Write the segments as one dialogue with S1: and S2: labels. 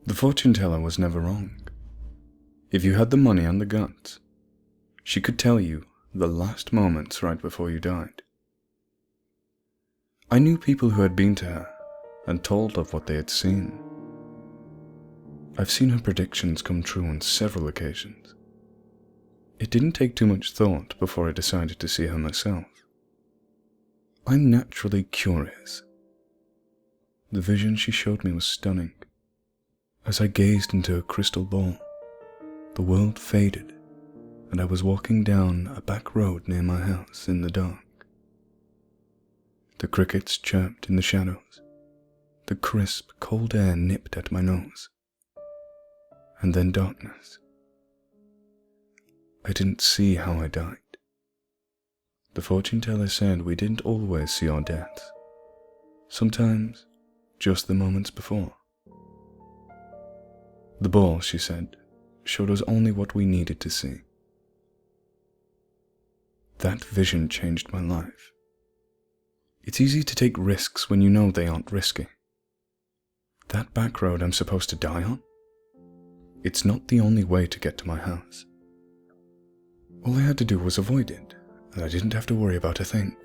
S1: The fortune teller was never wrong. If you had the money and the guts, she could tell you the last moments right before you died. I knew people who had been to her and told of what they had seen. I've seen her predictions come true on several occasions. It didn't take too much thought before I decided to see her myself. I'm naturally curious. The vision she showed me was stunning. As I gazed into a crystal ball, the world faded, and I was walking down a back road near my house in the dark. The crickets chirped in the shadows. The crisp, cold air nipped at my nose. And then darkness. I didn't see how I died. The fortune teller said we didn't always see our deaths. Sometimes, just the moments before. The ball, she said, showed us only what we needed to see. That vision changed my life. It's easy to take risks when you know they aren't risky. That back road I'm supposed to die on? It's not the only way to get to my house. All I had to do was avoid it, and I didn't have to worry about a thing.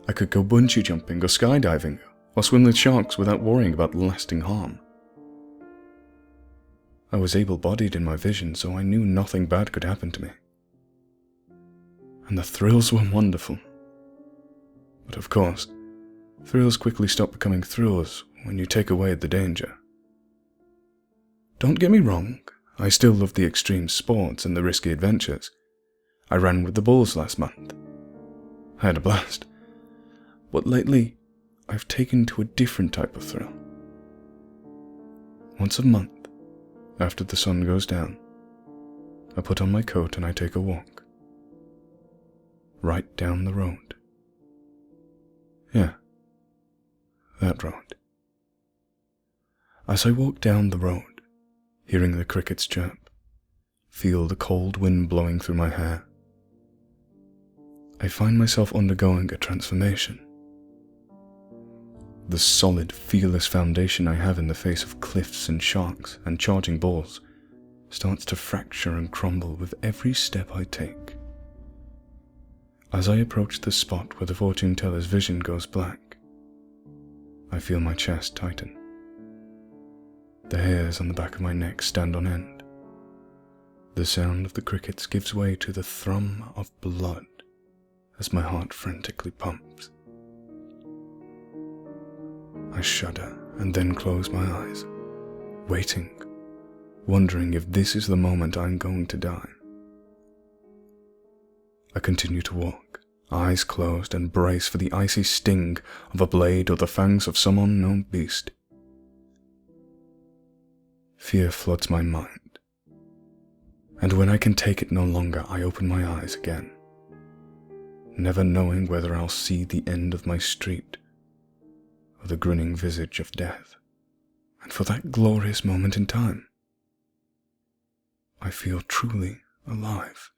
S1: I could go bungee jumping or skydiving, or swim with sharks without worrying about lasting harm. I was able-bodied in my vision, so I knew nothing bad could happen to me. And the thrills were wonderful. But of course, thrills quickly stop becoming thrills when you take away the danger. Don't get me wrong, I still love the extreme sports and the risky adventures. I ran with the bulls last month. I had a blast. But lately, I've taken to a different type of thrill. Once a month, after the sun goes down, I put on my coat and I take a walk. Right down the road. Yeah, that road. As I walk down the road, hearing the crickets chirp, feel the cold wind blowing through my hair, I find myself undergoing a transformation. The solid, fearless foundation I have in the face of cliffs and sharks and charging balls starts to fracture and crumble with every step I take. As I approach the spot where the fortune teller's vision goes black, I feel my chest tighten. The hairs on the back of my neck stand on end. The sound of the crickets gives way to the thrum of blood as my heart frantically pumps. I shudder and then close my eyes, waiting, wondering if this is the moment I'm going to die. I continue to walk, eyes closed, and brace for the icy sting of a blade or the fangs of some unknown beast. Fear floods my mind, and when I can take it no longer, I open my eyes again, never knowing whether I'll see the end of my street or the grinning visage of death. And for that glorious moment in time, I feel truly alive.